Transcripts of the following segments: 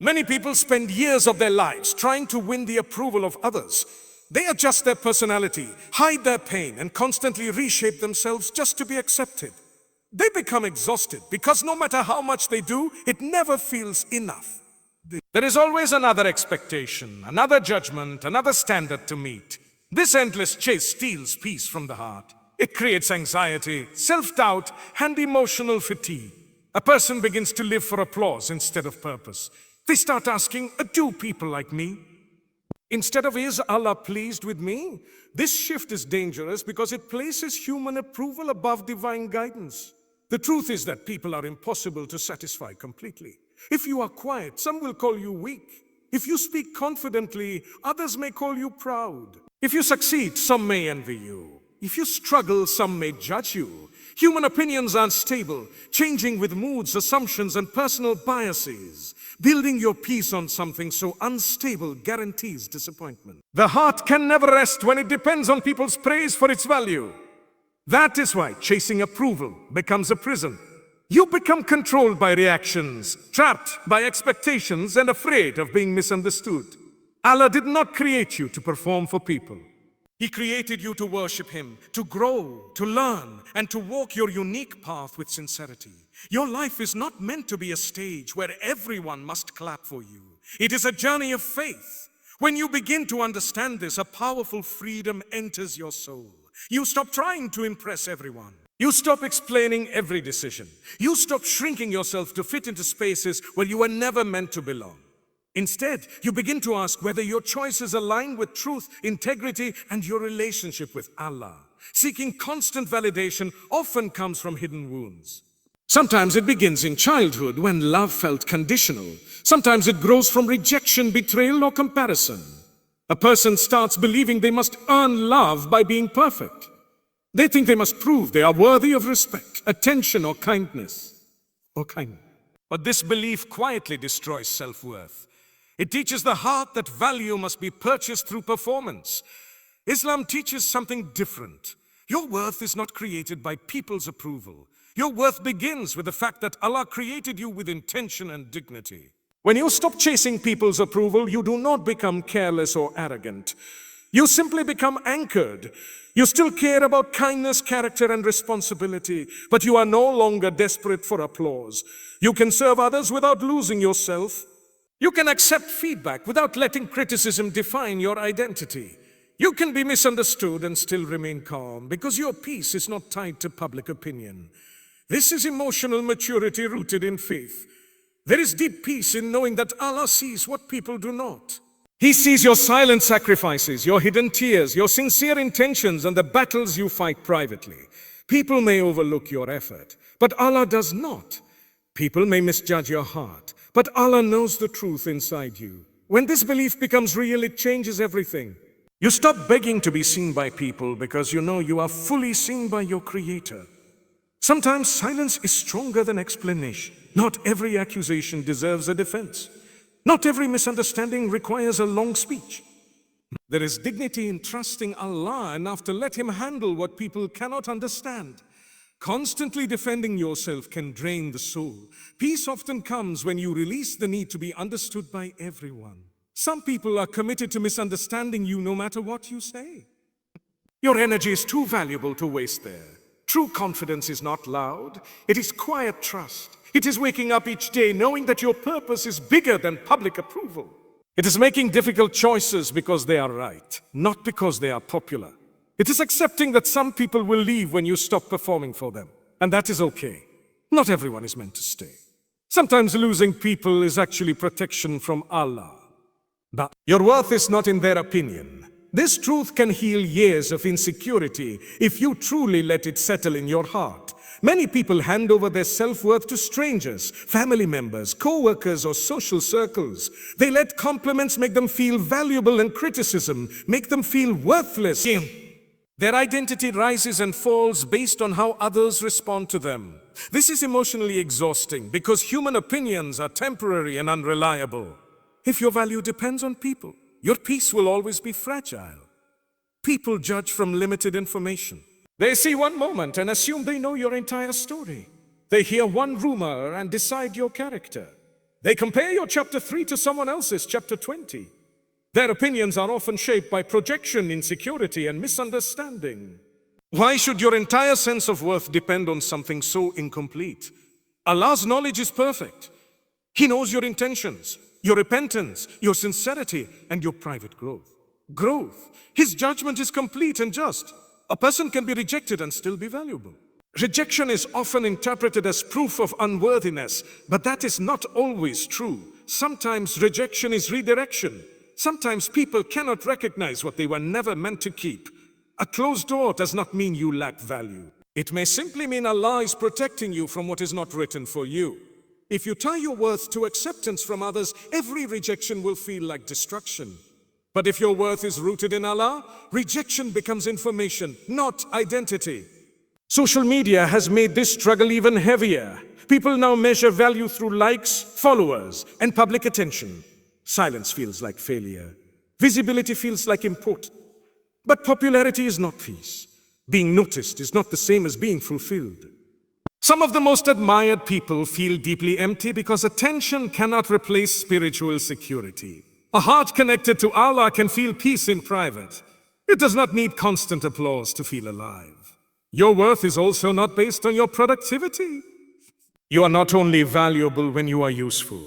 Many people spend years of their lives trying to win the approval of others. They adjust their personality, hide their pain, and constantly reshape themselves just to be accepted. They become exhausted because no matter how much they do, it never feels enough. There is always another expectation, another judgment, another standard to meet. This endless chase steals peace from the heart. It creates anxiety, self-doubt, and emotional fatigue. A person begins to live for applause instead of purpose. They start asking, do people like me? Instead of, is Allah pleased with me? This shift is dangerous because it places human approval above divine guidance. The truth is that people are impossible to satisfy completely. If you are quiet, some will call you weak. If you speak confidently, others may call you proud. If you succeed, some may envy you. If you struggle, some may judge you. Human opinions are unstable, changing with moods, assumptions, and personal biases. Building your peace on something so unstable guarantees disappointment. The heart can never rest when it depends on people's praise for its value. That is why chasing approval becomes a prison. You become controlled by reactions, trapped by expectations, and afraid of being misunderstood. Allah did not create you to perform for people. He created you to worship Him, to grow, to learn, and to walk your unique path with sincerity. Your life is not meant to be a stage where everyone must clap for you. It is a journey of faith. When you begin to understand this, a powerful freedom enters your soul. You stop trying to impress everyone. You stop explaining every decision. You stop shrinking yourself to fit into spaces where you were never meant to belong. Instead, you begin to ask whether your choices align with truth, integrity, and your relationship with Allah. Seeking constant validation often comes from hidden wounds. Sometimes it begins in childhood when love felt conditional. Sometimes it grows from rejection, betrayal, or comparison. A person starts believing they must earn love by being perfect. They think they must prove they are worthy of respect, attention, or kindness. But this belief quietly destroys self-worth. It teaches the heart that value must be purchased through performance. Islam teaches something different. Your worth is not created by people's approval. Your worth begins with the fact that Allah created you with intention and dignity. When you stop chasing people's approval, you do not become careless or arrogant. You simply become anchored. You still care about kindness, character, and responsibility, but you are no longer desperate for applause. You can serve others without losing yourself. You can accept feedback without letting criticism define your identity. You can be misunderstood and still remain calm because your peace is not tied to public opinion. This is emotional maturity rooted in faith. There is deep peace in knowing that Allah sees what people do not. He sees your silent sacrifices, your hidden tears, your sincere intentions, and the battles you fight privately. People may overlook your effort, but Allah does not. People may misjudge your heart, but Allah knows the truth inside you. When this belief becomes real, it changes everything. You stop begging to be seen by people because you know you are fully seen by your Creator. Sometimes silence is stronger than explanation. Not every accusation deserves a defense. Not every misunderstanding requires a long speech. There is dignity in trusting Allah enough to let Him handle what people cannot understand. Constantly defending yourself can drain the soul. Peace often comes when you release the need to be understood by everyone. Some people are committed to misunderstanding you no matter what you say. Your energy is too valuable to waste there. True confidence is not loud. It is quiet trust. It is waking up each day knowing that your purpose is bigger than public approval. It is making difficult choices because they are right, not because they are popular. It is accepting that some people will leave when you stop performing for them, and that is okay. Not everyone is meant to stay. Sometimes losing people is actually protection from Allah. But your worth is not in their opinion. This truth can heal years of insecurity if you truly let it settle in your heart. Many people hand over their self-worth to strangers, family members, co-workers, or social circles. They let compliments make them feel valuable and criticism make them feel worthless. Their identity rises and falls based on how others respond to them. This is emotionally exhausting because human opinions are temporary and unreliable. If your value depends on people, your peace will always be fragile. People judge from limited information. They see one moment and assume they know your entire story. They hear one rumor and decide your character. They compare your chapter 3 to someone else's chapter 20. Their opinions are often shaped by projection, insecurity, and misunderstanding. Why should your entire sense of worth depend on something so incomplete? Allah's knowledge is perfect. He knows your intentions, your repentance, your sincerity, and your private growth. His judgment is complete and just. A person can be rejected and still be valuable. Rejection is often interpreted as proof of unworthiness, but that is not always true. Sometimes rejection is redirection. Sometimes people cannot recognize what they were never meant to keep. A closed door does not mean you lack value. It may simply mean Allah is protecting you from what is not written for you. If you tie your worth to acceptance from others, every rejection will feel like destruction. But if your worth is rooted in Allah, rejection becomes information, not identity. Social media has made this struggle even heavier. People now measure value through likes, followers, and public attention. Silence feels like failure. Visibility feels like importance. But popularity is not peace. Being noticed is not the same as being fulfilled. Some of the most admired people feel deeply empty because attention cannot replace spiritual security. A heart connected to Allah can feel peace in private. It does not need constant applause to feel alive. Your worth is also not based on your productivity. You are not only valuable when you are useful.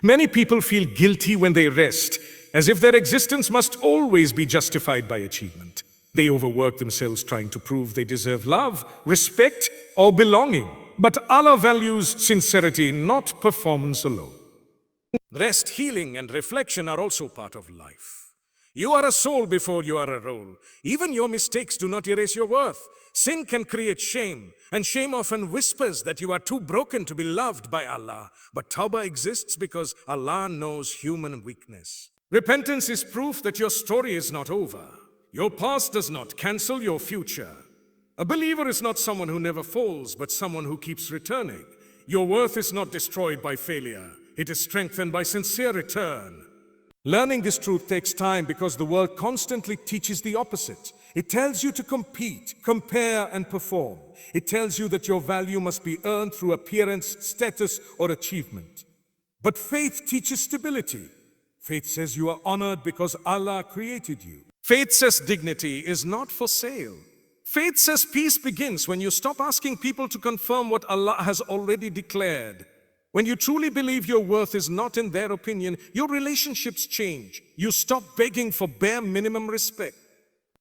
Many people feel guilty when they rest, as if their existence must always be justified by achievement. They overwork themselves trying to prove they deserve love, respect, or belonging. But Allah values sincerity, not performance alone. Rest, healing, and reflection are also part of life. You are a soul before you are a role. Even your mistakes do not erase your worth. Sin can create shame, and shame often whispers that you are too broken to be loved by Allah. But Tawbah exists because Allah knows human weakness. Repentance is proof that your story is not over. Your past does not cancel your future. A believer is not someone who never falls, but someone who keeps returning. Your worth is not destroyed by failure. It is strengthened by sincere return. Learning this truth takes time because the world constantly teaches the opposite. It tells you to compete, compare, and perform. It tells you that your value must be earned through appearance, status, or achievement. But faith teaches stability. Faith says you are honored because Allah created you. Faith says dignity is not for sale. Faith says peace begins when you stop asking people to confirm what Allah has already declared. When you truly believe your worth is not in their opinion, your relationships change. You stop begging for bare minimum respect.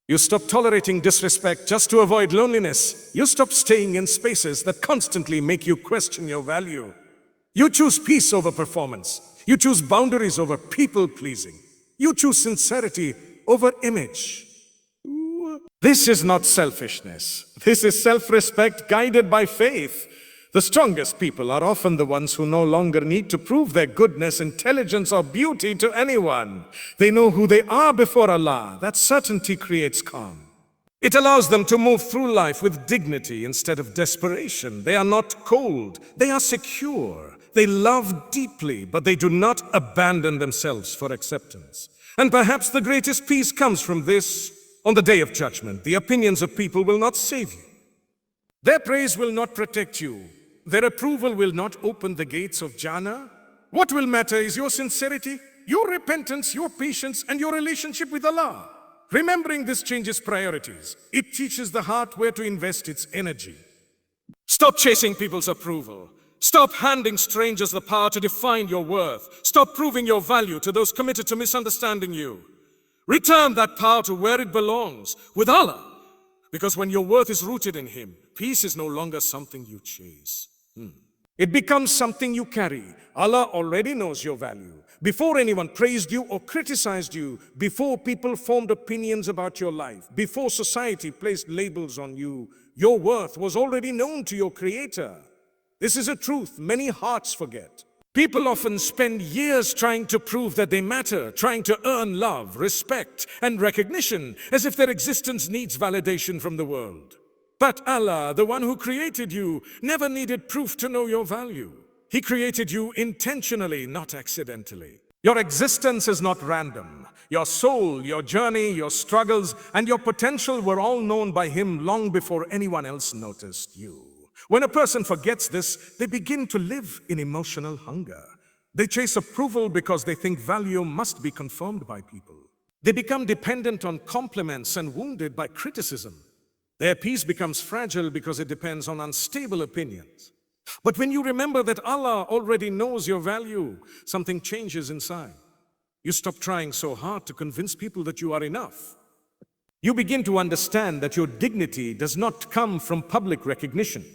You stop tolerating disrespect just to avoid loneliness. You stop staying in spaces that constantly make you question your value. You choose peace over performance. You choose boundaries over people-pleasing. You choose sincerity over image. This is not selfishness. This is self-respect guided by faith. The strongest people are often the ones who no longer need to prove their goodness, intelligence, or beauty to anyone. They know who they are before Allah. That certainty creates calm. It allows them to move through life with dignity instead of desperation. They are not cold. They are secure. They love deeply, but they do not abandon themselves for acceptance. And perhaps the greatest peace comes from this. On the day of judgment, the opinions of people will not save you. Their praise will not protect you. Their approval will not open the gates of Jannah. What will matter is your sincerity, your repentance, your patience, and your relationship with Allah. Remembering this changes priorities. It teaches the heart where to invest its energy. Stop chasing people's approval. Stop handing strangers the power to define your worth. Stop proving your value to those committed to misunderstanding you. Return that power to where it belongs, with Allah. Because when your worth is rooted in Him, peace is no longer something you chase. It becomes something you carry. Allah already knows your value. Before anyone praised you or criticized you, before people formed opinions about your life, before society placed labels on you, your worth was already known to your Creator. This is a truth many hearts forget. People often spend years trying to prove that they matter, trying to earn love, respect, and recognition, as if their existence needs validation from the world. But Allah, the one who created you, never needed proof to know your value. He created you intentionally, not accidentally. Your existence is not random. Your soul, your journey, your struggles, and your potential were all known by Him long before anyone else noticed you. When a person forgets this, they begin to live in emotional hunger. They chase approval because they think value must be confirmed by people. They become dependent on compliments and wounded by criticism. Their peace becomes fragile because it depends on unstable opinions. But when you remember that Allah already knows your value, something changes inside. You stop trying so hard to convince people that you are enough. You begin to understand that your dignity does not come from public recognition.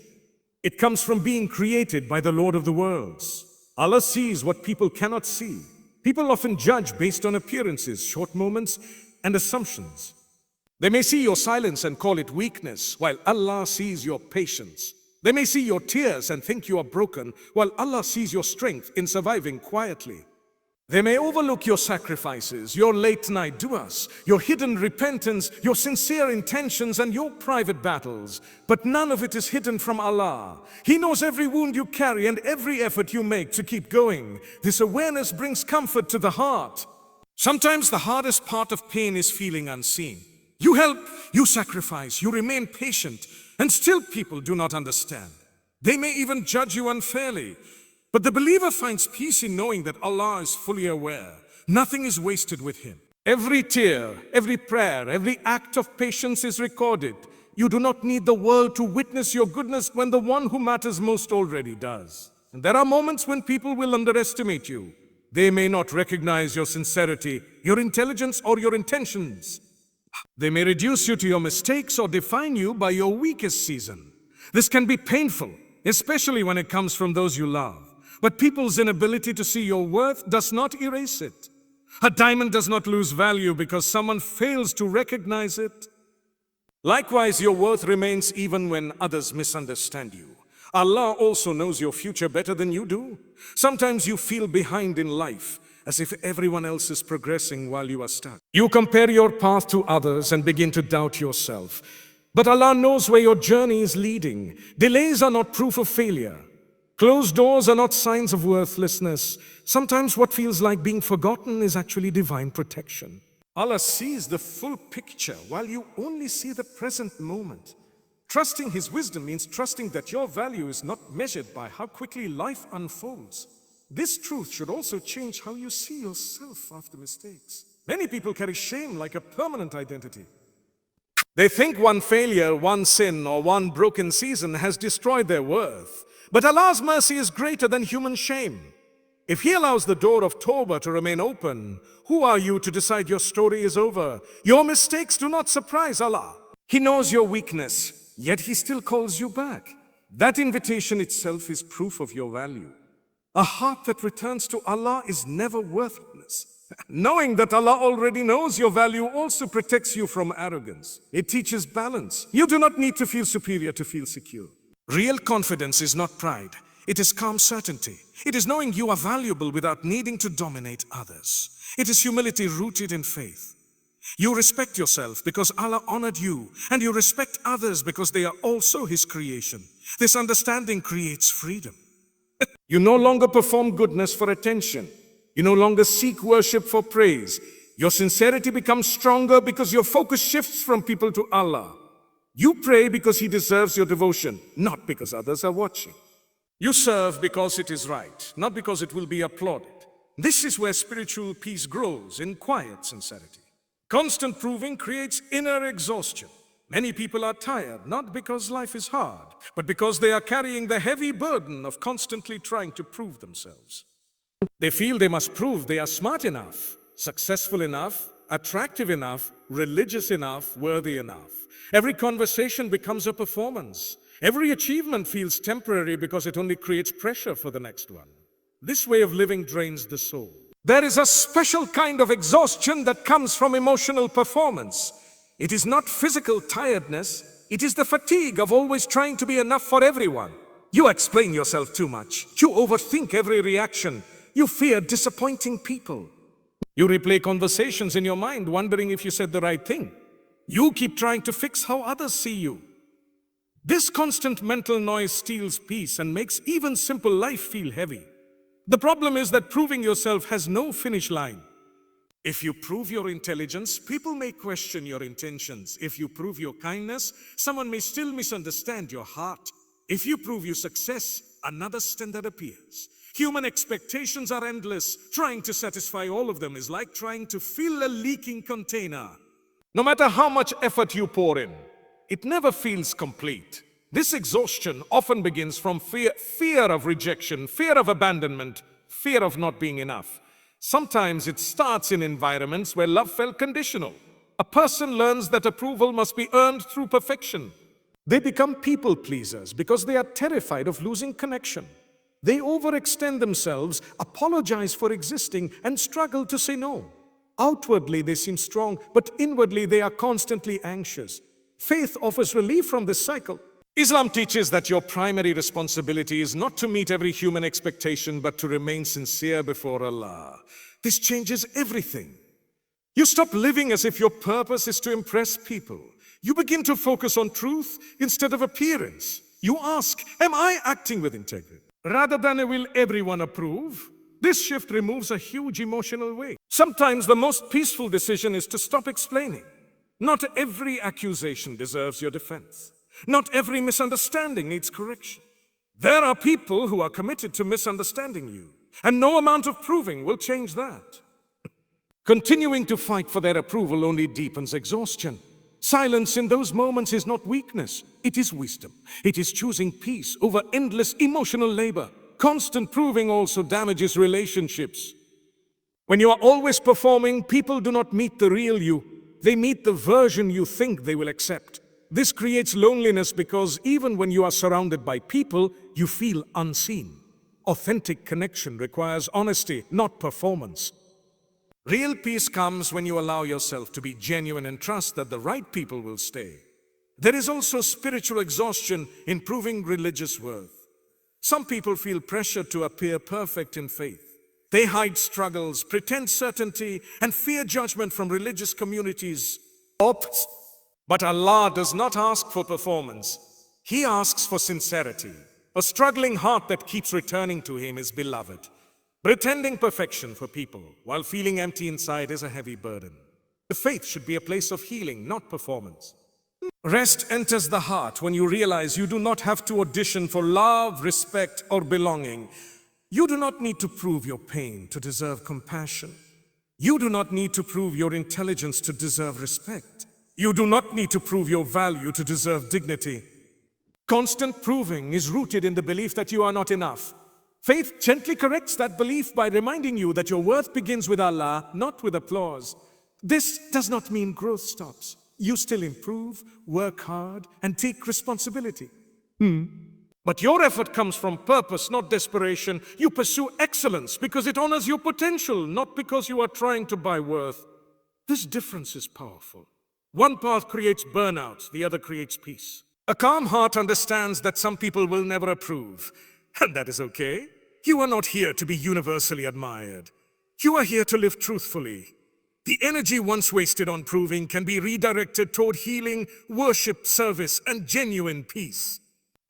It comes from being created by the Lord of the worlds. Allah sees what people cannot see. People often judge based on appearances, short moments, and assumptions. They may see your silence and call it weakness, while Allah sees your patience. They may see your tears and think you are broken, while Allah sees your strength in surviving quietly. They may overlook your sacrifices, your late-night du'as, your hidden repentance, your sincere intentions, and your private battles. But none of it is hidden from Allah. He knows every wound you carry and every effort you make to keep going. This awareness brings comfort to the heart. Sometimes the hardest part of pain is feeling unseen. You help, you sacrifice, you remain patient, and still people do not understand. They may even judge you unfairly. But the believer finds peace in knowing that Allah is fully aware. Nothing is wasted with Him. Every tear, every prayer, every act of patience is recorded. You do not need the world to witness your goodness when the one who matters most already does. And there are moments when people will underestimate you. They may not recognize your sincerity, your intelligence, or your intentions. They may reduce you to your mistakes or define you by your weakest season. This can be painful, especially when it comes from those you love. But people's inability to see your worth does not erase it. A diamond does not lose value because someone fails to recognize it. Likewise, your worth remains even when others misunderstand you. Allah also knows your future better than you do. Sometimes you feel behind in life, as if everyone else is progressing while you are stuck. You compare your path to others and begin to doubt yourself. But Allah knows where your journey is leading. Delays are not proof of failure. Closed doors are not signs of worthlessness. Sometimes what feels like being forgotten is actually divine protection. Allah sees the full picture while you only see the present moment. Trusting His wisdom means trusting that your value is not measured by how quickly life unfolds. This truth should also change how you see yourself after mistakes. Many people carry shame like a permanent identity. They think one failure, one sin, or one broken season has destroyed their worth. But Allah's mercy is greater than human shame. If He allows the door of Tawbah to remain open, who are you to decide your story is over? Your mistakes do not surprise Allah. He knows your weakness, yet He still calls you back. That invitation itself is proof of your value. A heart that returns to Allah is never worthless. Knowing that Allah already knows your value also protects you from arrogance. It teaches balance. You do not need to feel superior to feel secure. Real confidence is not pride. It is calm certainty. It is knowing you are valuable without needing to dominate others. It is humility rooted in faith. You respect yourself because Allah honored you, and you respect others because they are also His creation. This understanding creates freedom. You no longer perform goodness for attention. You no longer seek worship for praise. Your sincerity becomes stronger because your focus shifts from people to Allah. You pray because He deserves your devotion, not because others are watching. You serve because it is right, not because it will be applauded. This is where spiritual peace grows, in quiet sincerity. Constant proving creates inner exhaustion. Many people are tired, not because life is hard, but because they are carrying the heavy burden of constantly trying to prove themselves. They feel they must prove they are smart enough, successful enough, attractive enough, religious enough, worthy enough. Every conversation becomes a performance. Every achievement feels temporary because it only creates pressure for the next one. This way of living drains the soul. There is a special kind of exhaustion that comes from emotional performance. It is not physical tiredness. It is the fatigue of always trying to be enough for everyone. You explain yourself too much. You overthink every reaction. You fear disappointing people. You replay conversations in your mind, wondering if you said the right thing. You keep trying to fix how others see you. This constant mental noise steals peace and makes even simple life feel heavy. The problem is that proving yourself has no finish line. If you prove your intelligence, people may question your intentions. If you prove your kindness, someone may still misunderstand your heart. If you prove your success, another standard appears. Human expectations are endless. Trying to satisfy all of them is like trying to fill a leaking container. No matter how much effort you pour in, it never feels complete. This exhaustion often begins from fear of rejection, fear of abandonment, fear of not being enough. Sometimes it starts in environments where love felt conditional. A person learns that approval must be earned through perfection. They become people pleasers because they are terrified of losing connection. They overextend themselves, apologize for existing, and struggle to say no. Outwardly they seem strong, but inwardly they are constantly anxious. Faith offers relief from this cycle. Islam teaches that your primary responsibility is not to meet every human expectation, but to remain sincere before Allah. This changes everything. You stop living as if your purpose is to impress people. You begin to focus on truth instead of appearance. You ask, am I acting with integrity? Rather than will everyone approve? This shift removes a huge emotional weight. Sometimes the most peaceful decision is to stop explaining. Not every accusation deserves your defense. Not every misunderstanding needs correction. There are people who are committed to misunderstanding you, and no amount of proving will change that. Continuing to fight for their approval only deepens exhaustion. Silence in those moments is not weakness, it is wisdom. It is choosing peace over endless emotional labor. Constant proving also damages relationships. When you are always performing, people do not meet the real you. They meet the version you think they will accept. This creates loneliness because even when you are surrounded by people, you feel unseen. Authentic connection requires honesty, not performance. Real peace comes when you allow yourself to be genuine and trust that the right people will stay. There is also spiritual exhaustion in proving religious worth. Some people feel pressure to appear perfect in faith. They hide struggles, pretend certainty, and fear judgment from religious communities. But Allah does not ask for performance. He asks for sincerity. A struggling heart that keeps returning to Him is beloved. Pretending perfection for people while feeling empty inside is a heavy burden. The faith should be a place of healing, not performance. Rest enters the heart when you realize you do not have to audition for love, respect, or belonging. You do not need to prove your pain to deserve compassion. You do not need to prove your intelligence to deserve respect. You do not need to prove your value to deserve dignity. Constant proving is rooted in the belief that you are not enough. Faith gently corrects that belief by reminding you that your worth begins with Allah, not with applause. This does not mean growth stops. You still improve, work hard, and take responsibility. But your effort comes from purpose, not desperation. You pursue excellence because it honors your potential, not because you are trying to buy worth. This difference is powerful. One path creates burnout, the other creates peace. A calm heart understands that some people will never approve, and that is okay. You are not here to be universally admired. You are here to live truthfully. The energy once wasted on proving can be redirected toward healing, worship, service, and genuine peace.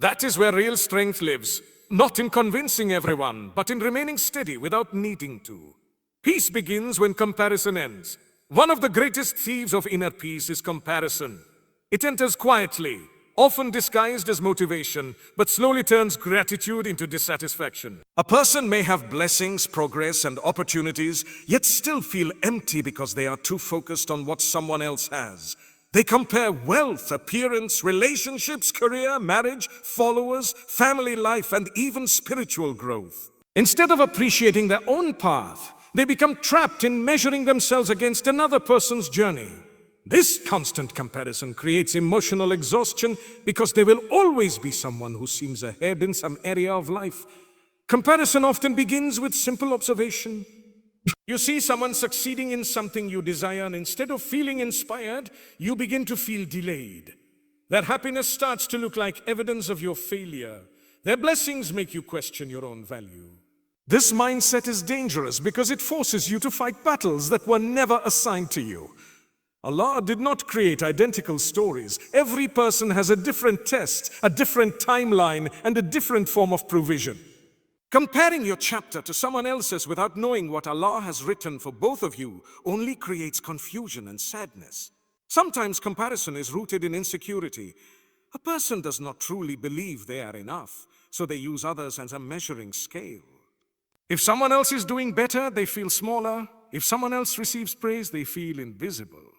That is where real strength lives, not in convincing everyone, but in remaining steady without needing to. Peace begins when comparison ends. One of the greatest thieves of inner peace is comparison. It enters quietly, often disguised as motivation, but slowly turns gratitude into dissatisfaction. A person may have blessings, progress, and opportunities, yet still feel empty because they are too focused on what someone else has. They compare wealth, appearance, relationships, career, marriage, followers, family life, and even spiritual growth. Instead of appreciating their own path, they become trapped in measuring themselves against another person's journey. This constant comparison creates emotional exhaustion because there will always be someone who seems ahead in some area of life. Comparison often begins with simple observation. You see someone succeeding in something you desire, and instead of feeling inspired, you begin to feel delayed. Their happiness starts to look like evidence of your failure. Their blessings make you question your own value. This mindset is dangerous because it forces you to fight battles that were never assigned to you. Allah did not create identical stories. Every person has a different test, a different timeline, and a different form of provision. Comparing your chapter to someone else's without knowing what Allah has written for both of you only creates confusion and sadness. Sometimes comparison is rooted in insecurity. A person does not truly believe they are enough, so they use others as a measuring scale. If someone else is doing better, they feel smaller. If someone else receives praise, they feel invisible.